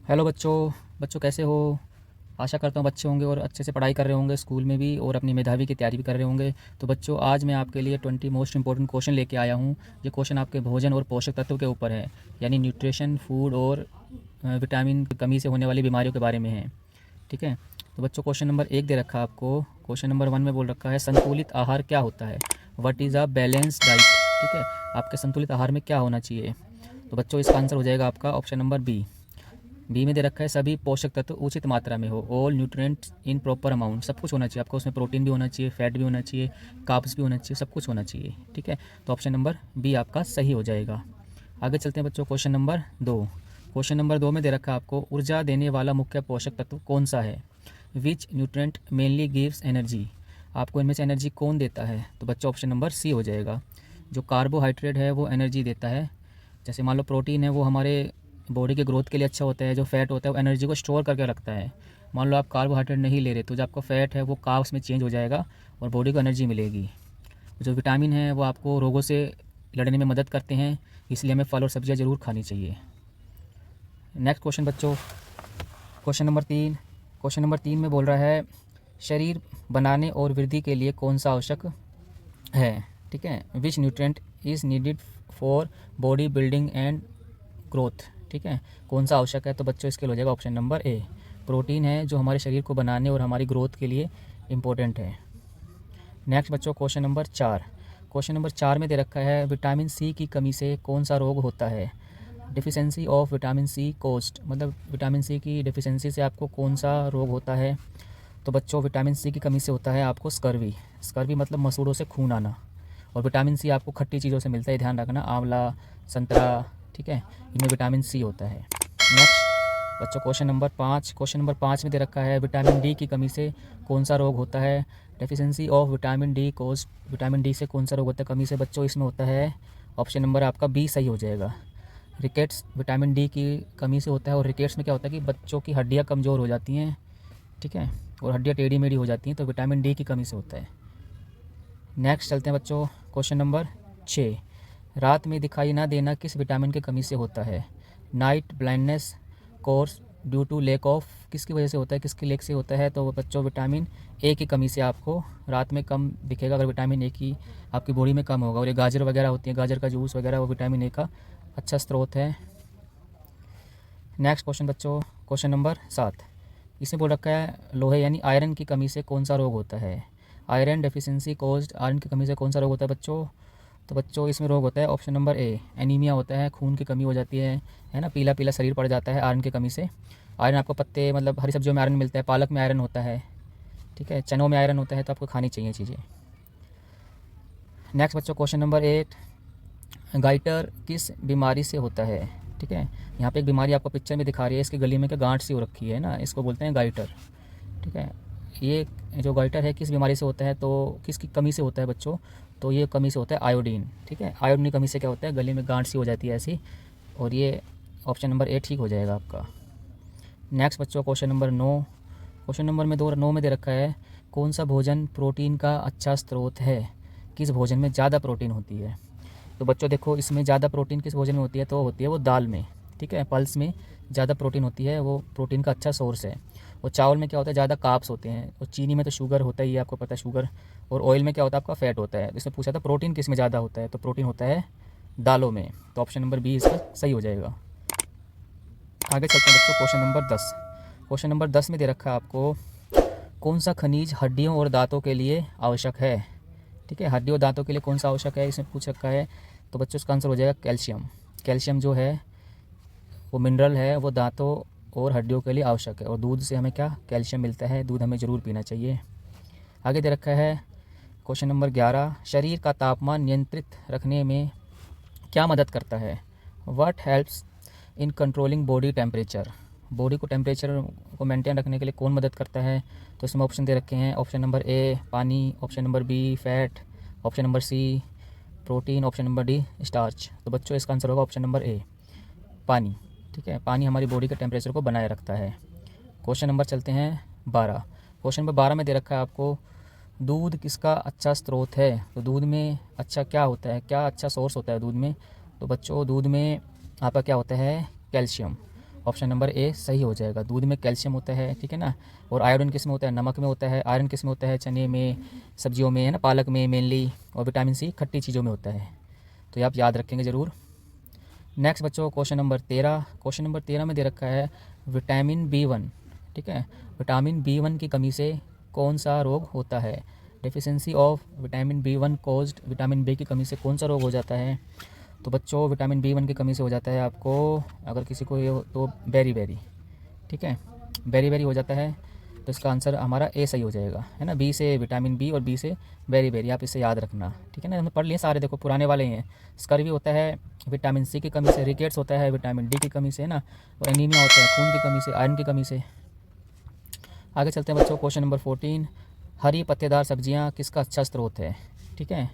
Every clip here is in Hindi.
हेलो बच्चों। बच्चों कैसे हो? आशा करता हूँ बच्चे होंगे और अच्छे से पढ़ाई कर रहे होंगे स्कूल में भी, और अपनी मेधावी की तैयारी भी कर रहे होंगे। तो बच्चों, आज मैं आपके लिए 20 मोस्ट इंपॉर्टेंट क्वेश्चन लेके आया हूँ। ये क्वेश्चन आपके भोजन और पोषक तत्व के ऊपर है, यानी न्यूट्रिशन, फूड और विटामिन की कमी से होने वाली बीमारियों के बारे में है। ठीक है। तो बच्चों, क्वेश्चन नंबर 1 दे रखा है आपको। क्वेश्चन नंबर 1 में बोल रखा है संतुलित आहार क्या होता है। What is a balance diet. ठीक है। आपके संतुलित आहार में क्या होना चाहिए? तो बच्चों, इसका आंसर हो जाएगा आपका ऑप्शन नंबर बी में दे रखा है सभी पोषक तत्व उचित मात्रा में हो। All nutrients in proper amount. सब कुछ होना चाहिए आपको, उसमें प्रोटीन भी होना चाहिए, फैट भी होना चाहिए, कार्ब्स भी होना चाहिए, सब कुछ होना चाहिए। ठीक है। तो ऑप्शन नंबर बी आपका सही हो जाएगा। आगे चलते हैं बच्चों, क्वेश्चन नंबर 2। क्वेश्चन नंबर 2 में दे रखा है आपको ऊर्जा देने वाला मुख्य पोषक तत्व कौन सा है। विच न्यूट्रिएंट मेनली गिव्स एनर्जी। आपको इनमें से एनर्जी कौन देता है? तो बच्चों, ऑप्शन नंबर सी हो जाएगा। जो कार्बोहाइड्रेट है वो एनर्जी देता है। जैसे मान लो प्रोटीन है, वो हमारे बॉडी के ग्रोथ के लिए अच्छा होता है। जो फैट होता है वो एनर्जी को स्टोर करके रखता है। मान लो आप कार्बोहाइड्रेट नहीं ले रहे, तो जो आपका फैट है वो कार्ब्स में चेंज हो जाएगा और बॉडी को एनर्जी मिलेगी। जो विटामिन है वो आपको रोगों से लड़ने में मदद करते हैं, इसलिए हमें फल और सब्जियां ज़रूर खानी चाहिए। नेक्स्ट क्वेश्चन बच्चों, क्वेश्चन नंबर 3 में बोल रहा है शरीर बनाने और वृद्धि के लिए कौन सा आवश्यक है। ठीक है। विच nutrient is needed for body building and growth. ठीक है। कौन सा आवश्यक है? तो बच्चों, इसके लिए हो जाएगा ऑप्शन नंबर ए। प्रोटीन है जो हमारे शरीर को बनाने और हमारी ग्रोथ के लिए इम्पोर्टेंट है। नेक्स्ट बच्चों, क्वेश्चन नंबर 4 में दे रखा है विटामिन सी की कमी से कौन सा रोग होता है। Deficiency of vitamin C causes, मतलब विटामिन सी की डिफिशेंसी से आपको कौन सा रोग होता है। तो बच्चों, विटामिन सी की कमी से होता है आपको स्कर्वी। स्कर्वी मतलब मसूड़ों से खून आना। और विटामिन सी आपको खट्टी चीज़ों से मिलता है, ध्यान रखना, आंवला, संतरा। ठीक है। इनमें विटामिन सी होता है। नेक्स्ट बच्चों, क्वेश्चन नंबर 5 में दे रखा है विटामिन डी की कमी से कौन सा रोग होता है। Deficiency of vitamin D causes, vitamin D से कौन सा रोग होता है कमी से। बच्चों, इसमें होता है ऑप्शन नंबर आपका बी सही हो जाएगा। रिकेट्स विटामिन डी की कमी से होता है। और रिकेट्स में क्या होता है कि बच्चों की हड्डियाँ कमज़ोर हो जाती हैं। ठीक है। और हड्डियाँ टेढ़ी मेढ़ी हो जाती हैं, तो विटामिन डी की कमी से होता है। नेक्स्ट चलते हैं बच्चों, क्वेश्चन नंबर 6। रात में दिखाई ना देना किस विटामिन की कमी से होता है। नाइट ब्लाइंडनेस कोर्स ड्यू टू लेक ऑफ, किसकी वजह से होता है, किसकी लेक से होता है। तो बच्चों, विटामिन ए की कमी से आपको रात में कम दिखेगा, अगर विटामिन ए की आपकी बॉडी में कम होगा। और ये गाजर वगैरह होती है, गाजर का जूस वगैरह, वो विटामिन ए का अच्छा स्रोत है। नेक्स्ट क्वेश्चन बच्चों, क्वेश्चन नंबर 7। इसमें बोल रखा है लोहे यानी आयरन की कमी से कौन सा रोग होता है। आयरन डेफिशिएंसी कॉज्ड, आयरन की कमी से कौन सा रोग होता है बच्चों। तो बच्चों, इसमें रोग होता है ऑप्शन नंबर ए, एनीमिया होता है, खून की कमी हो जाती है ना, पीला पीला शरीर पड़ जाता है आयरन की कमी से। आयरन आपको पत्ते मतलब हरी सब्जियों में आयरन मिलता है, पालक में आयरन होता है। ठीक है। चनों में आयरन होता है, तो आपको खानी चाहिए चीज़ें। नेक्स्ट बच्चों, क्वेश्चन नंबर 8। गाइटर किस बीमारी से होता है। ठीक है। यहाँ पे एक बीमारी आपको पिक्चर में दिखा रही है, इसके गले में क्या गांठ सी हो रखी है ना, इसको बोलते हैं गाइटर। ठीक है। ये जो गाइटर है किस बीमारी से होता है, तो किसकी कमी से होता है बच्चों। तो ये कमी से होता है आयोडीन। ठीक है। आयोडीन की कमी से क्या होता है, गले में गांठ सी हो जाती है ऐसी। और ये ऑप्शन नंबर ए ठीक हो जाएगा आपका। नेक्स्ट बच्चों, क्वेश्चन नंबर 9। क्वेश्चन नंबर में 9 में दे रखा है कौन सा भोजन प्रोटीन का अच्छा स्रोत है। किस भोजन में ज़्यादा प्रोटीन होती है। तो बच्चों देखो, इसमें ज़्यादा प्रोटीन किस भोजन में होती है, तो होती है वो दाल में। ठीक है। पल्स में ज़्यादा प्रोटीन होती है, वो प्रोटीन का अच्छा सोर्स है। और चावल में क्या होता है, ज़्यादा कार्ब्स होते हैं। और चीनी में तो शुगर होता ही है, आपको पता है शुगर। और ऑयल में क्या होता है, आपका फैट होता है। इसमें पूछा था प्रोटीन किस में ज़्यादा होता है, तो प्रोटीन होता है दालों में। तो ऑप्शन नंबर बी इसका सही हो जाएगा। आगे चलते हैं बच्चों, क्वेश्चन नंबर 10। क्वेश्चन नंबर 10 में दे रखा है आपको कौन सा खनिज हड्डियों और दांतों के लिए आवश्यक है। ठीक है। हड्डी और दांतों के लिए कौन सा आवश्यक है, इसमें पूछ रखा है। तो बच्चों, इसका आंसर हो जाएगा कैल्शियम। कैल्शियम जो है वो मिनरल है, वो दांतों और हड्डियों के लिए आवश्यक है। और दूध से हमें क्या कैल्शियम मिलता है, दूध हमें ज़रूर पीना चाहिए। आगे दे रखा है क्वेश्चन नंबर 11। शरीर का तापमान नियंत्रित रखने में क्या मदद करता है। What helps in controlling body temperature. Body को टेम्परेचर को मेंटेन रखने के लिए कौन मदद करता है। तो इसमें ऑप्शन दे रखे हैं ऑप्शन नंबर ए पानी, option number B fat, option number C protein, option number D starch. तो बच्चों, इसका आंसर होगा ऑप्शन नंबर ए पानी। ठीक है। पानी हमारी बॉडी के टेम्परेचर को बनाए रखता है। क्वेश्चन नंबर चलते हैं 12। क्वेश्चन नंबर 12 में दे रखा है आपको दूध किसका अच्छा स्रोत है। तो दूध में अच्छा क्या होता है, क्या अच्छा सोर्स होता है दूध में। तो बच्चों, दूध में आपका क्या होता है कैल्शियम। ऑप्शन नंबर ए सही हो जाएगा। दूध में कैल्शियम होता है, ठीक है ना। और आयरन किस में होता है? नमक में होता है। आयरन किस में होता है? चने में, सब्जियों में, है ना, पालक में मेनली। और विटामिन सी खट्टी चीज़ों में होता है। तो ये आप याद रखेंगे ज़रूर। नेक्स्ट बच्चों क्वेश्चन नंबर 13। क्वेश्चन नंबर 13 में दे रखा है विटामिन B1, ठीक है। विटामिन B1 की कमी से कौन सा रोग होता है? Deficiency of vitamin B1 caused, vitamin B की कमी से कौन सा रोग हो जाता है? तो बच्चों विटामिन B1 की कमी से हो जाता है आपको, अगर किसी को ये हो तो बेरी, ठीक है, बेरी हो जाता है। तो इसका आंसर हमारा ए सही हो जाएगा, है ना। बी से विटामिन बी और बी से बेरी, आप इसे याद रखना, ठीक है ना। हमने पढ़ लिए सारे, देखो पुराने वाले हैं। स्कर्वी होता है विटामिन सी की कमी से, रिकेट्स होता है विटामिन डी की कमी से, है ना। और एनीमिया होता है खून की कमी से, आयरन की कमी से। आगे चलते हैं बच्चों, क्वेश्चन नंबर 14। हरी पत्तेदार सब्जियां किसका अच्छा स्रोत है? ठीक है,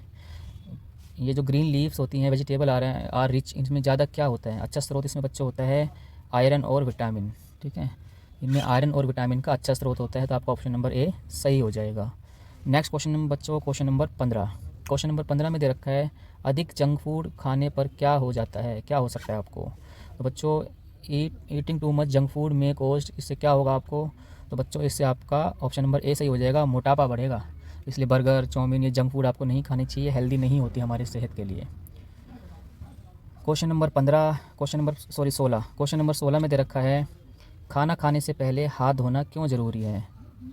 ये जो ग्रीन लीव्स होती हैं वेजिटेबल आर रिच, इनमें ज़्यादा क्या होता है? अच्छा स्रोत इसमें बच्चों होता है आयरन और विटामिन, ठीक है। इनमें आयरन और विटामिन का अच्छा स्रोत होता है। तो आपका ऑप्शन नंबर ए सही हो जाएगा। नेक्स्ट क्वेश्चन नंबर बच्चों, क्वेश्चन नंबर 15। क्वेश्चन नंबर 15 में दे रखा है अधिक जंक फूड खाने पर क्या हो जाता है, क्या हो सकता है आपको? तो बच्चों eating too much junk food में कोस्ट, इससे क्या होगा आपको? तो बच्चों इससे आपका ऑप्शन नंबर ए सही हो जाएगा, मोटापा बढ़ेगा। इसलिए बर्गर, चाउमीन, ये जंक फूड आपको नहीं खानी चाहिए, हेल्दी नहीं होती हमारी सेहत के लिए। Question number 16। क्वेश्चन नंबर 16 में दे रखा है खाना खाने से पहले हाथ धोना क्यों ज़रूरी है?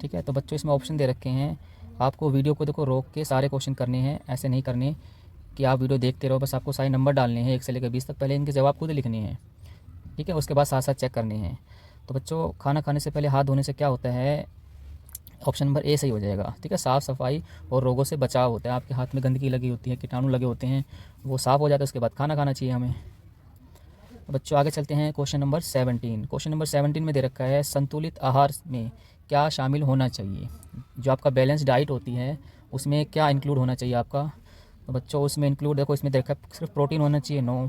ठीक है, तो बच्चों इसमें ऑप्शन दे रखे हैं। आपको वीडियो को देखो रोक के सारे क्वेश्चन करने हैं, ऐसे नहीं करने कि आप वीडियो देखते रहो। बस आपको सारे नंबर डालने हैं 1 से लेकर 20 तक, पहले इनके जवाब खुद लिखने हैं, ठीक है। उसके बाद साथ साथ चेक करने हैं। तो बच्चों खाना खाने से पहले हाथ धोने से क्या होता है? ऑप्शन नंबर ए सही हो जाएगा, ठीक है। साफ़ सफाई और रोगों से बचाव होता है। आपके हाथ में गंदगी लगी होती है, कीटाणु लगे होते हैं, वो साफ़ हो जाता है, उसके बाद खाना खाना चाहिए हमें। बच्चों आगे चलते हैं, क्वेश्चन नंबर 17। क्वेश्चन नंबर 17 में दे रखा है संतुलित आहार में क्या शामिल होना चाहिए? जो आपका बैलेंस डाइट होती है उसमें क्या इंक्लूड होना चाहिए आपका? तो बच्चों उसमें इंक्लूड देखो, इसमें देखा सिर्फ प्रोटीन होना चाहिए, नो।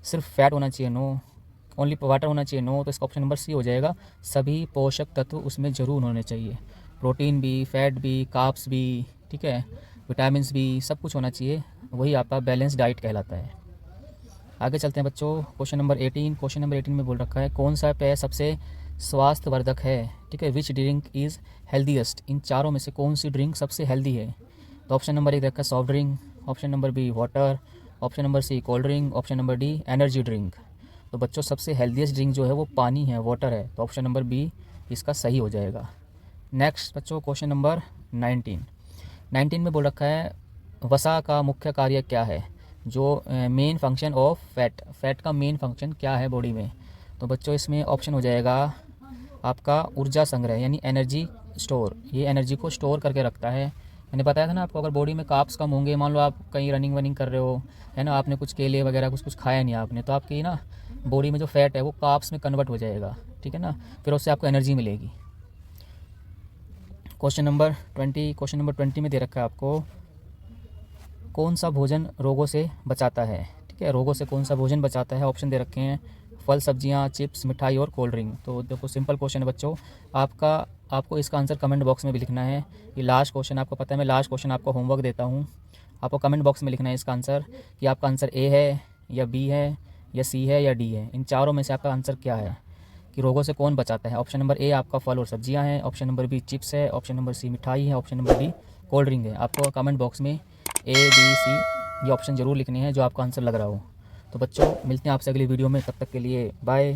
सिर्फ फैट होना चाहिए, नो। ओनली वाटर होना चाहिए, नो। तो इसका ऑप्शन नंबर सी हो जाएगा, सभी पोषक तत्व उसमें ज़रूर होने चाहिए। प्रोटीन भी, फैट भी, कार्ब्स भी, ठीक है, विटामिन भी, सब कुछ होना चाहिए। वही आपका बैलेंस डाइट कहलाता है। आगे चलते हैं बच्चों, क्वेश्चन नंबर 18। क्वेश्चन नंबर 18 में बोल रखा है कौन सा पेय सबसे स्वास्थ्यवर्धक है? ठीक है, विच ड्रिंक इज़ हेल्दीएस्ट, इन चारों में से कौन सी ड्रिंक सबसे हेल्दी है? तो ऑप्शन नंबर 1 रखा है soft drink, option number B water, option number C cold drink, option number D energy drink. तो बच्चों सबसे हेल्दीएस्ट ड्रिंक जो है वो पानी है, वाटर है। तो ऑप्शन नंबर बी इसका सही हो जाएगा। नेक्स्ट बच्चों क्वेश्चन नंबर 19 में बोल रखा है वसा का मुख्य कार्य क्या है? जो मेन फंक्शन ऑफ फैट का मेन फंक्शन क्या है बॉडी में? तो बच्चों इसमें ऑप्शन हो जाएगा आपका ऊर्जा संग्रह, यानी एनर्जी स्टोर। ये एनर्जी को स्टोर करके रखता है। मैंने बताया था ना आपको, अगर बॉडी में कार्ब्स कम होंगे, मान लो आप कहीं रनिंग वनिंग कर रहे हो, है ना, आपने कुछ केले वगैरह कुछ खाया नहीं आपने, तो आपकी ना बॉडी में जो फैट है वो कार्ब्स में कन्वर्ट हो जाएगा, ठीक है ना, फिर उससे आपको एनर्जी मिलेगी। क्वेश्चन नंबर 20 में दे रखा है आपको कौन सा भोजन रोगों से बचाता है? ठीक है, रोगों से कौन सा भोजन बचाता है? ऑप्शन दे रखे हैं फल, सब्जियां, चिप्स, मिठाई और कोल्ड ड्रिंक। तो देखो सिंपल क्वेश्चन है बच्चों, आपको इसका आंसर कमेंट बॉक्स में भी लिखना है। ये लास्ट क्वेश्चन आपको पता है, मैं लास्ट क्वेश्चन आपको होमवर्क देता हूँ, आपको कमेंट बॉक्स में लिखना है इसका आंसर कि आपका आंसर ए है या बी है या सी है या डी है। इन चारों में से आपका आंसर क्या है कि रोगों से कौन बचाता है? ऑप्शन नंबर ए आपका फल और सब्जियां हैं, ऑप्शन नंबर बी चिप्स है, ऑप्शन नंबर सी मिठाई है, option number D cold drink है। आपको कमेंट बॉक्स में ए बी सी ये ऑप्शन ज़रूर लिखने हैं जो आपका आंसर लग रहा हो। तो बच्चों मिलते हैं आपसे अगली वीडियो में, तब तक के लिए बाय।